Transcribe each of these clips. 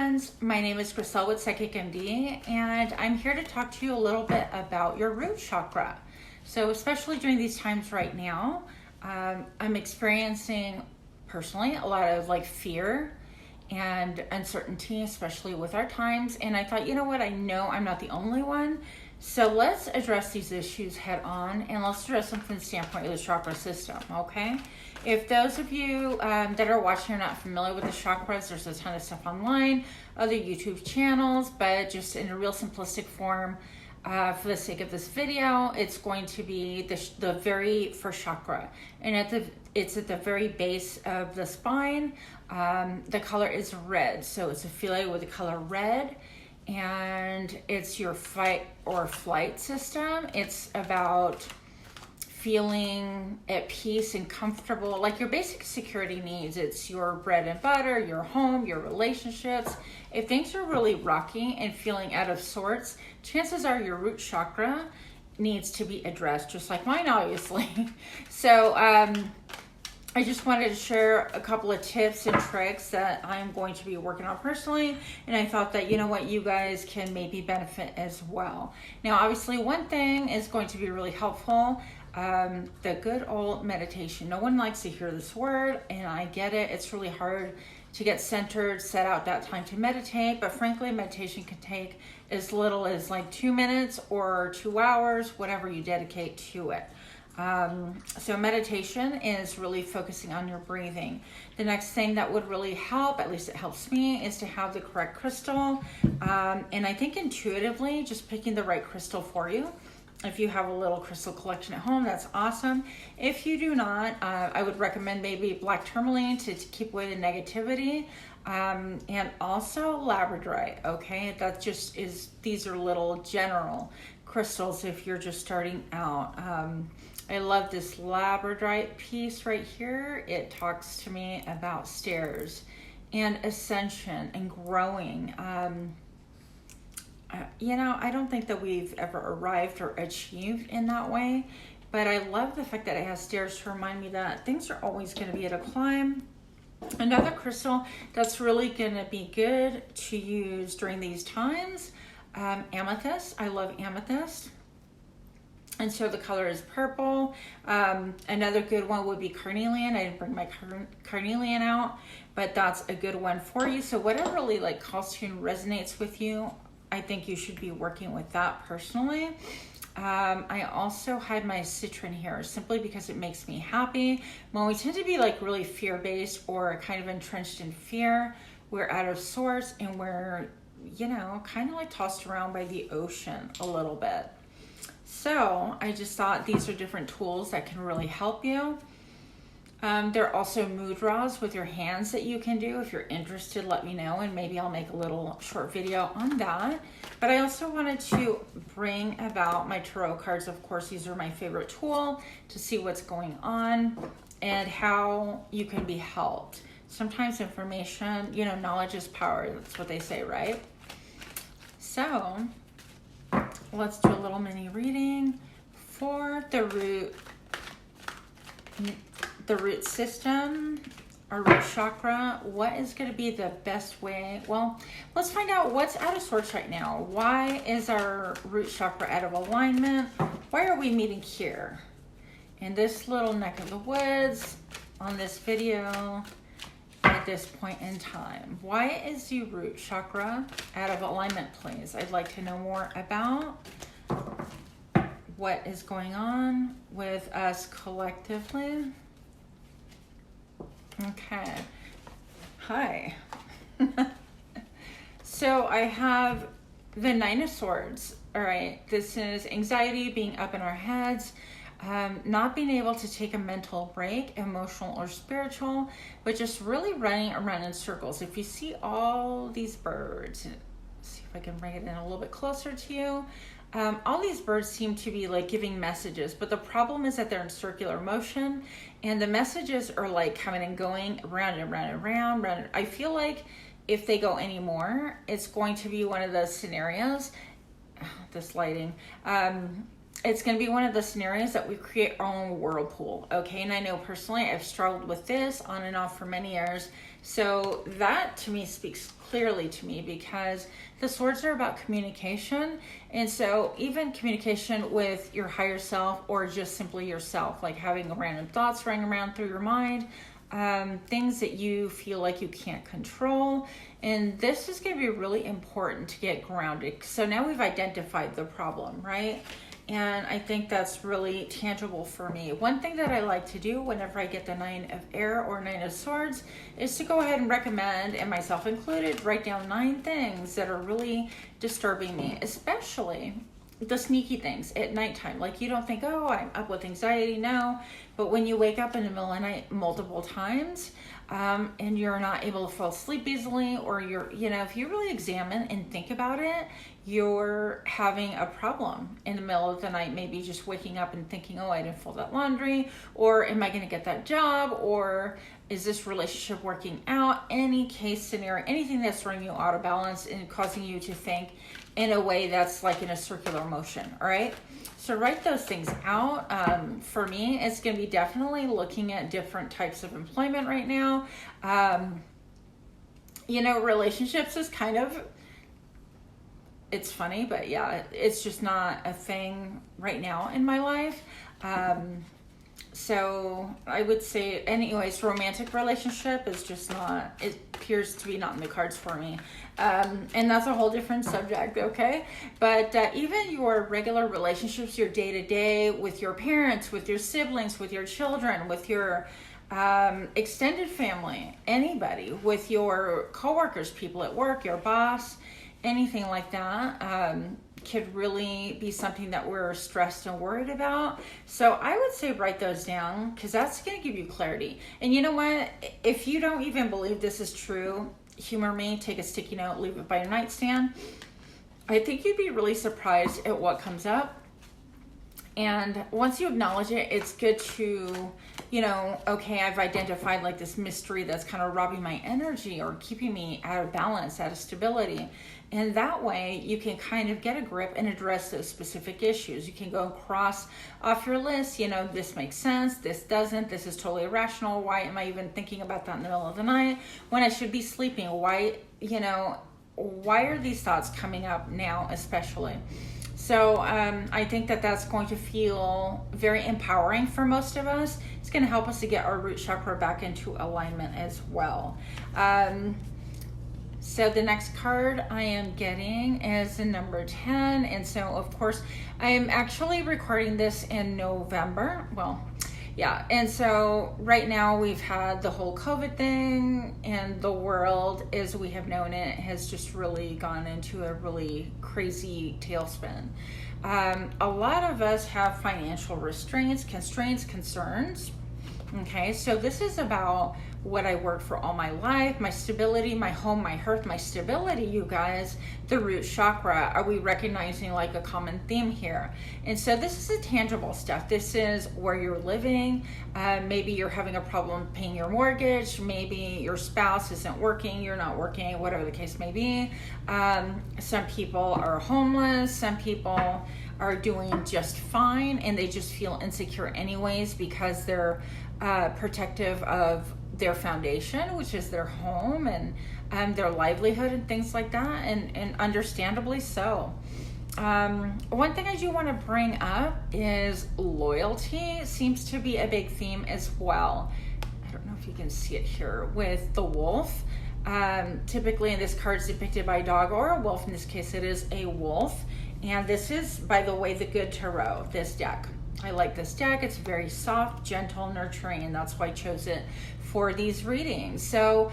friends, my name is Griselle with Psychic MD, and I'm here to talk to you a little bit about your root chakra. So especially during these times right now, I'm experiencing personally a lot of fear and uncertainty, especially with our times. And I thought, you know what, I know I'm not the only one. So let's address these issues head on, and let's address them from the standpoint of the chakra system, okay? If those of you that are watching are not familiar with the chakras, there's a ton of stuff online, other YouTube channels, but just in a real simplistic form, for the sake of this video, it's going to be the very first chakra. And it's at the very base of the spine. The color is red, so it's affiliated with the color red. And it's your fight or flight system. It's about feeling at peace and comfortable, like your basic security needs. It's your bread and butter, your home, your relationships. If things are really rocky and feeling out of sorts, chances are your root chakra needs to be addressed, just like mine, obviously. So I just wanted to share a couple of tips and tricks that I'm going to be working on personally, and I thought that, you know what, you guys can maybe benefit as well. Now, obviously, one thing is going to be really helpful, the good old meditation. No one likes to hear this word, and I get it. It's really hard to get centered, set out that time to meditate, but frankly, meditation can take as little as 2 minutes or 2 hours, whatever you dedicate to it. So meditation is really focusing on your breathing. The next thing that would really help, at least it helps me, is to have the correct crystal. And I think intuitively, just picking the right crystal for you. If you have a little crystal collection at home, that's awesome. If you do not, I would recommend maybe black tourmaline to keep away the negativity. And also labradorite, okay? That just is, these are little general crystals if you're just starting out. I love this labradorite piece right here. It talks to me about stairs and ascension and growing. I don't think that we've ever arrived or achieved in that way, but I love the fact that it has stairs to remind me that things are always going to be at a climb. Another crystal that's really going to be good to use during these times, amethyst. I love amethyst. And so the color is purple. Another good one would be carnelian. I didn't bring my carnelian out, but that's a good one for you. So whatever really calls to you and resonates with you, I think you should be working with that personally. I also hide my citron here simply because it makes me happy. When we tend to be really fear-based or kind of entrenched in fear, we're out of sorts and we're, kind of tossed around by the ocean a little bit. So I just thought these are different tools that can really help you. There are also mudras with your hands that you can do. If you're interested, let me know, and maybe I'll make a little short video on that. But I also wanted to bring about my tarot cards. Of course, these are my favorite tool to see what's going on and how you can be helped. Sometimes information, knowledge is power. That's what they say, right? So let's do a little mini reading for the root system, or root chakra. What is going to be the best way? Well, let's find out what's out of sorts right now. Why is our root chakra out of alignment? Why are we meeting here in this little neck of the woods on this video at this point in time? Why is the root chakra out of alignment, please? I'd like to know more about what is going on with us collectively. Okay. Hi. So I have the Nine of Swords. All right. This is anxiety, being up in our heads, not being able to take a mental break, emotional or spiritual, but just really running around in circles. If you see all these birds, see if I can bring it in a little bit closer to you. All these birds seem to be giving messages, but the problem is that they're in circular motion, and the messages are coming and going round and round and round. I feel like if they go anymore, it's going to be one of those scenarios. This lighting. It's going to be one of the scenarios that we create our own whirlpool. Okay, and I know personally I've struggled with this on and off for many years, So that to me speaks clearly to me, because the swords are about communication. And so even communication with your higher self, or just simply yourself, like having random thoughts running around through your mind, things that you feel like you can't control. And this is going to be really important to get grounded. So now we've identified the problem, right? And I think that's really tangible for me. One thing that I like to do whenever I get the 9 of Air or 9 of Swords is to go ahead and recommend, and myself included, write down 9 things that are really disturbing me, especially the sneaky things at nighttime. Like, you don't think, oh, I'm up with anxiety. No. But when you wake up in the middle of the night multiple times, and you're not able to fall asleep easily, or if you really examine and think about it, you're having a problem in the middle of the night, maybe just waking up and thinking, oh, I didn't fold that laundry, or am I going to get that job, or is this relationship working out? Any case scenario, anything that's throwing you out of balance and causing you to think in a way that's like in a circular motion, all right? So write those things out. For me, it's going to be definitely looking at different types of employment right now. Relationships is kind of, it's funny, but yeah, it's just not a thing right now in my life. So I would say, anyways, romantic relationship is just not, it appears to be not in the cards for me. And that's a whole different subject, okay? But even your regular relationships, your day-to-day with your parents, with your siblings, with your children, with your extended family, anybody, with your coworkers, people at work, your boss, anything like that, could really be something that we're stressed and worried about. So I would say write those down, because that's going to give you clarity. And you know what? If you don't even believe this is true, humor me, take a sticky note, leave it by your nightstand. I think you'd be really surprised at what comes up. And once you acknowledge it, it's good to, okay, I've identified like this mystery that's kind of robbing my energy or keeping me out of balance, out of stability. And that way you can kind of get a grip and address those specific issues. You can go and cross off your list, this makes sense, this doesn't, this is totally irrational. Why am I even thinking about that in the middle of the night when I should be sleeping? Why are these thoughts coming up now especially? So I think that that's going to feel very empowering for most of us. It's going to help us to get our root chakra back into alignment as well. So the next card I am getting is the number 10. And so, of course, I am actually recording this in November. Well, yeah. And so right now we've had the whole COVID thing, and the world as we have known it has just really gone into a really crazy tailspin. A lot of us have financial restraints, constraints, concerns. Okay, so this is about what I worked for all my life, my stability, my home, my hearth, my stability, you guys, the root chakra. Are we recognizing like a common theme here? And so this is the tangible stuff. This is where you're living. Maybe you're having a problem paying your mortgage. Maybe your spouse isn't working, you're not working, whatever the case may be. Some people are homeless. Some people are doing just fine, and they just feel insecure anyways because they're protective of their foundation, which is their home and their livelihood and things like that, and understandably so. One thing I do want to bring up is loyalty seems to be a big theme as well. I don't know if you can see it here with the wolf. Typically this card is depicted by a dog or a wolf. In this case it is a wolf, and this is, by the way, the Good Tarot, this deck. I like this deck. It's very soft, gentle, nurturing, and that's why I chose it for these readings. So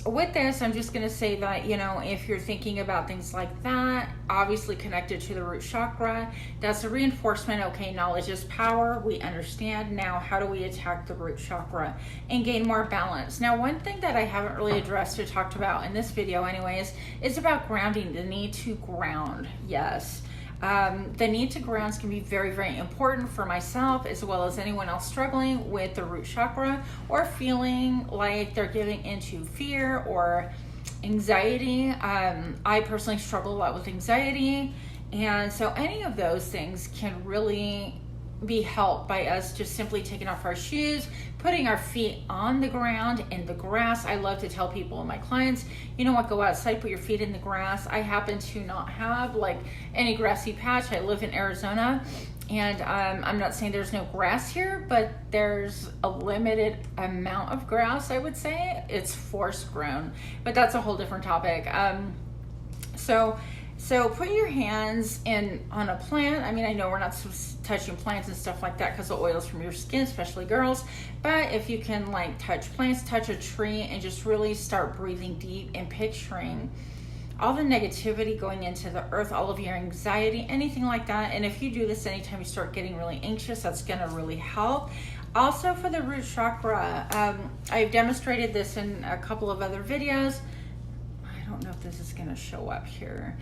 with this, I'm just going to say that, if you're thinking about things like that, obviously connected to the root chakra, that's a reinforcement. Okay, knowledge is power. We understand. Now, how do we attack the root chakra and gain more balance? Now, one thing that I haven't really addressed or talked about in this video anyways, is about grounding, the need to ground. Yes. The need to ground can be very, very important for myself as well as anyone else struggling with the root chakra or feeling like they're giving into fear or anxiety. I personally struggle a lot with anxiety, and so any of those things can really be helped by us just simply taking off our shoes, putting our feet on the ground in the grass. I love to tell people and my clients, you know what, go outside, put your feet in the grass. I happen to not have like any grassy patch. I live in Arizona, and I'm not saying there's no grass here, but there's a limited amount of grass, I would say. It's forest grown, but that's a whole different topic. So put your hands on a plant. I mean, I know we're not touching plants and stuff like that because the oils from your skin, especially girls. But if you can like touch plants, touch a tree, and just really start breathing deep and picturing all the negativity going into the earth, all of your anxiety, anything like that. And if you do this anytime you start getting really anxious, that's going to really help. Also for the root chakra, I've demonstrated this in a couple of other videos. I don't know if this is going to show up here.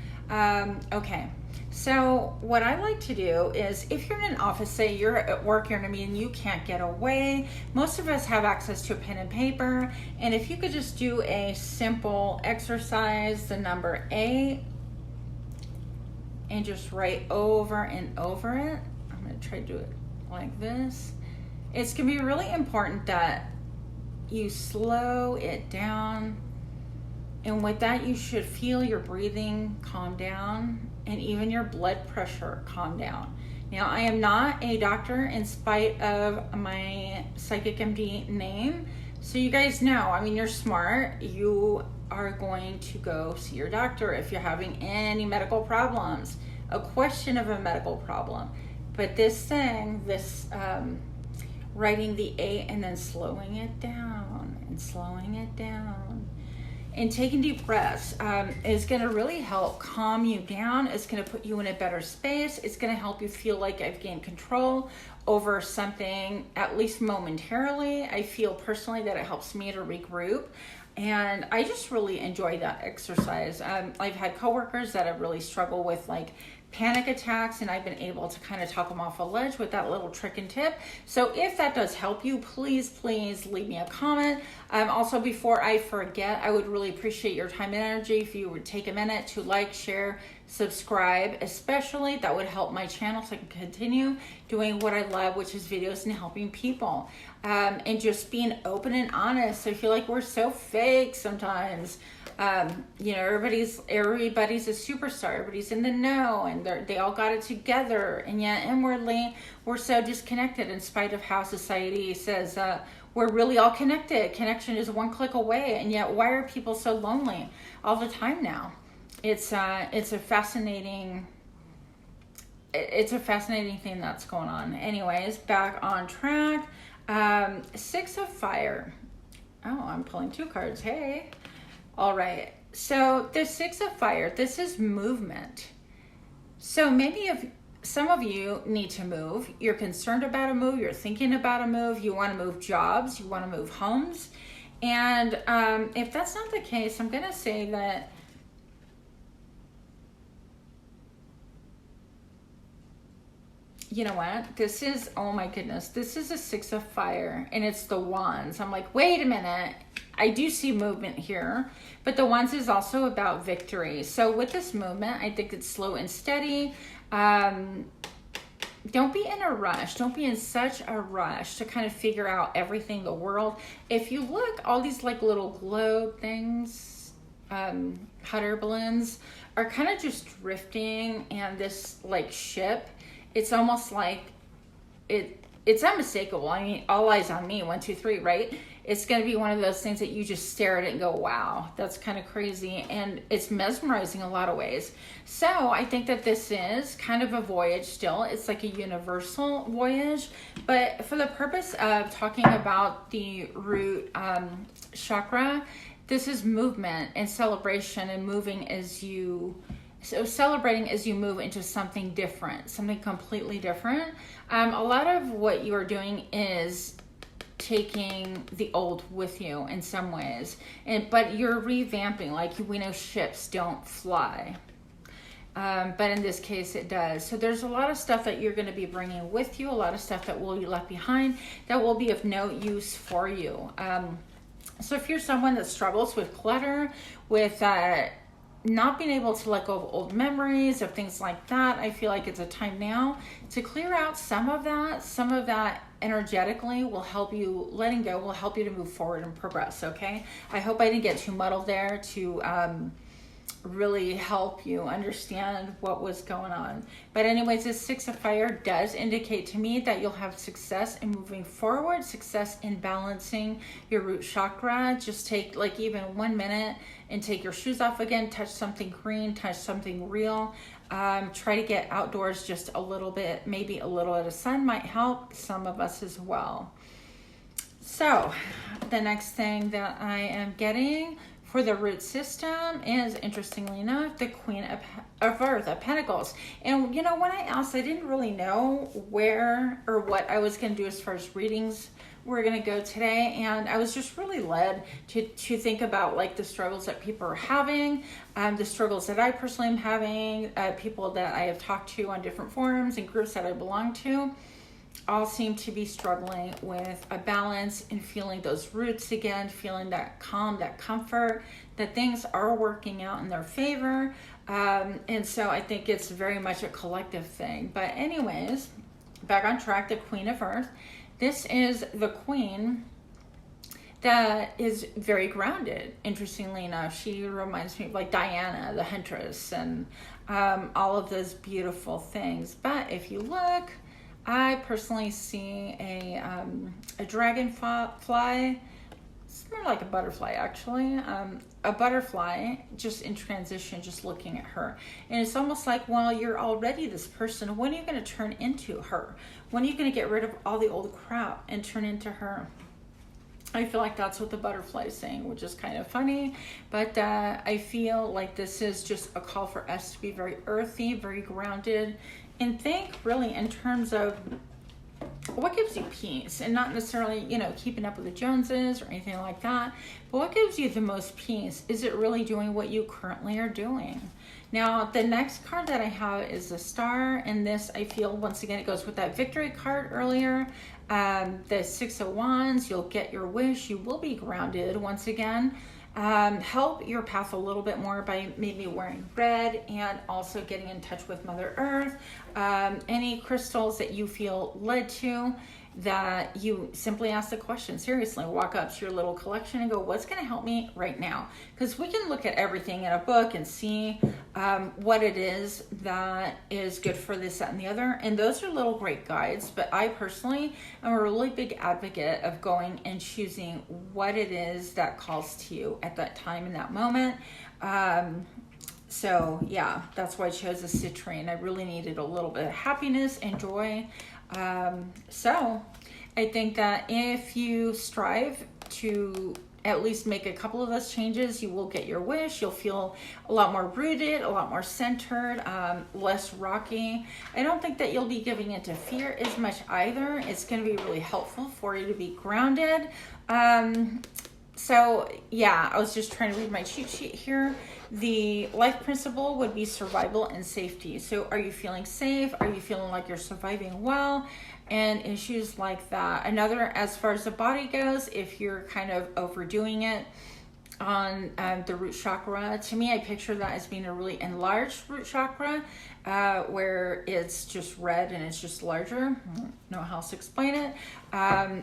Okay, so what I like to do is, if you're in an office, say you're at work, you're in a meeting, you can't get away. Most of us have access to a pen and paper, and if you could just do a simple exercise, the number 8, and just write over and over it. I'm going to try to do it like this. It's going to be really important that you slow it down. And with that, you should feel your breathing calm down and even your blood pressure calm down. Now, I am not a doctor in spite of my Psychic MD name. So you guys know, I mean, you're smart. You are going to go see your doctor if you're having any medical problems, a question of a medical problem. But this thing, writing the 8 and then slowing it down and slowing it down, and taking deep breaths is going to really help calm you down. It's going to put you in a better space. It's going to help you feel like I've gained control over something, at least momentarily. I feel personally that it helps me to regroup. And I just really enjoy that exercise. I've had coworkers that have really struggled with like panic attacks, and I've been able to kind of talk them off a ledge with that little trick and tip. So if that does help you, please leave me a comment. Also, before I forget, I would really appreciate your time and energy if you would take a minute to like, share, subscribe, especially. That would help my channel so I can continue doing what I love, which is videos and helping people. And just being open and honest. I feel like we're so fake sometimes. You know, everybody's a superstar. Everybody's in the know, and they all got it together. And yet inwardly, we're so disconnected in spite of how society says we're really all connected. Connection is one click away. And yet, why are people so lonely all the time now? It's a fascinating thing that's going on. Anyways, back on track. 6 of Fire. Oh, I'm pulling 2 cards. Hey. All right. So the 6 of Fire, this is movement. So some of you need to move. You're concerned about a move. You're thinking about a move. You want to move jobs. You want to move homes. And if that's not the case, I'm going to say that you know what? This is, oh my goodness, this is a 6 of Fire, and it's the Wands. I'm like, wait a minute. I do see movement here, but the Wands is also about victory. So with this movement, I think it's slow and steady. Don't be in a rush. Don't be in such a rush to kind of figure out everything in the world. If you look, all these like little globe things, hot air balloons, are kind of just drifting, and this like ship, it's almost like it's unmistakable. I mean, all eyes on me, 1, 2, 3, right? It's going to be one of those things that you just stare at it and go, wow, that's kind of crazy. And it's mesmerizing in a lot of ways. So I think that this is kind of a voyage still. It's like a universal voyage. But for the purpose of talking about the root chakra, this is movement and celebration and moving as you... So celebrating as you move into something different, something completely different. A lot of what you are doing is taking the old with you in some ways, but you're revamping. Like we know ships don't fly, but in this case it does. So there's a lot of stuff that you're going to be bringing with you, a lot of stuff that will be left behind that will be of no use for you. So if you're someone that struggles with clutter, with not being able to let go of old memories of things like that. I feel like it's a time now to clear out some of that energetically will help you. Letting go will help you to move forward and progress. Okay, I hope I didn't get too muddled there to really help you understand what was going on. But anyways, this 6 of fire does indicate to me that you'll have success in moving forward, success in balancing your root chakra. Just take like even 1 minute and take your shoes off again, touch something green, touch something real. Try to get outdoors just a little bit, maybe a little of the sun might help some of us as well. So the next thing that I am getting for the root system is, interestingly enough, the Queen of Earth, of Pentacles. And you know, when I asked, I didn't really know where or what I was going to do as far as readings were going to go today. And I was just really led to think about like the struggles that people are having, the struggles that I personally am having, people that I have talked to on different forums and groups that I belong to. All seem to be struggling with a balance and feeling those roots again, feeling that calm, that comfort, that things are working out in their favor. And so I think it's very much a collective thing. But anyways, back on track, the Queen of Earth. This is the queen that is very grounded. Interestingly enough, she reminds me of like Diana, the huntress, and all of those beautiful things. But if you look, I personally see a dragonfly. It's more like a butterfly, actually. A butterfly just in transition, just looking at her. And it's almost like, well, you're already this person. When are you going to turn into her? When are you going to get rid of all the old crap and turn into her? I feel like that's what the butterfly is saying, which is kind of funny. But I feel like this is just a call for us to be very earthy, very grounded, and think really in terms of what gives you peace, and not necessarily, you know, keeping up with the Joneses or anything like that, but what gives you the most peace? Is it really doing what you currently are doing? Now, the next card that I have is the Star, and this, I feel, once again, it goes with that victory card earlier. The 6 of Wands, you'll get your wish. You will be grounded once again. Help your path a little bit more by maybe wearing red and also getting in touch with Mother Earth. Any crystals that you feel led to, that you simply ask the question, seriously, walk up to your little collection and go, what's going to help me right now? Because we can look at everything in a book and see what it is that is good for this, that, and the other. And those are little great guides. But I personally am a really big advocate of going and choosing what it is that calls to you at that time in that moment. So yeah, that's why I chose a citrine. I really needed a little bit of happiness and joy. So I think that if you strive to at least make a couple of those changes, you will get your wish. You'll feel a lot more rooted, a lot more centered, less rocky. I don't think that you'll be giving into fear as much either. It's going to be really helpful for you to be grounded. So yeah, I was just trying to read my cheat sheet here. The life principle would be survival and safety. So are you feeling safe? Are you feeling like you're surviving well? And issues like that. Another, as far as the body goes, if you're kind of overdoing it on the root chakra, to me, I picture that as being a really enlarged root chakra, where it's just red and it's just larger. I don't know how else to explain it.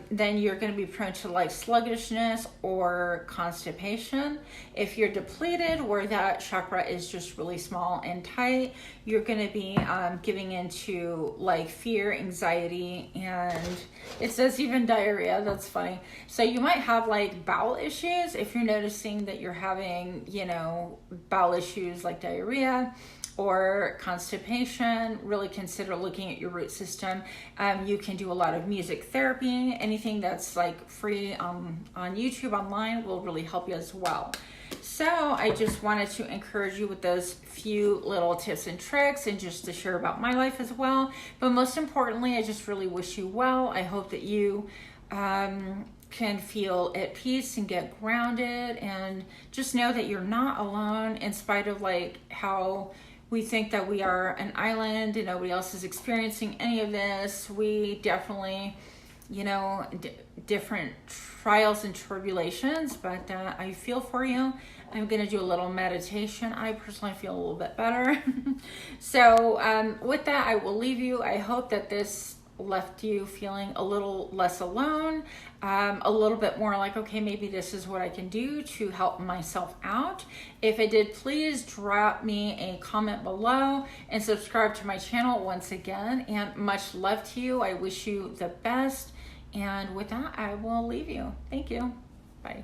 Then you're going to be prone to like sluggishness or constipation. If you're depleted, where that chakra is just really small and tight, you're going to be giving into like fear, anxiety, and it says even diarrhea. That's funny. So you might have like bowel issues if you're noticing that you're having, you know, bowel issues like diarrhea or constipation. Really consider looking at your root system. You can do a lot of music therapy. Anything that's like free on YouTube online will really help you as well. So I just wanted to encourage you with those few little tips and tricks, and just to share about my life as well. But most importantly, I just really wish you well. I hope that you can feel at peace and get grounded, and just know that you're not alone, in spite of like how we think that we are an island and nobody else is experiencing any of this. We definitely different trials and tribulations, but I feel for you. I'm going to do a little meditation. I personally feel a little bit better. So with that, I will leave you. I hope that this left you feeling a little less alone, a little bit more like, okay, maybe this is what I can do to help myself out. If it did, please drop me a comment below and subscribe to my channel once again. And much love to you. I wish you the best. And with that, I will leave you. Thank you. Bye.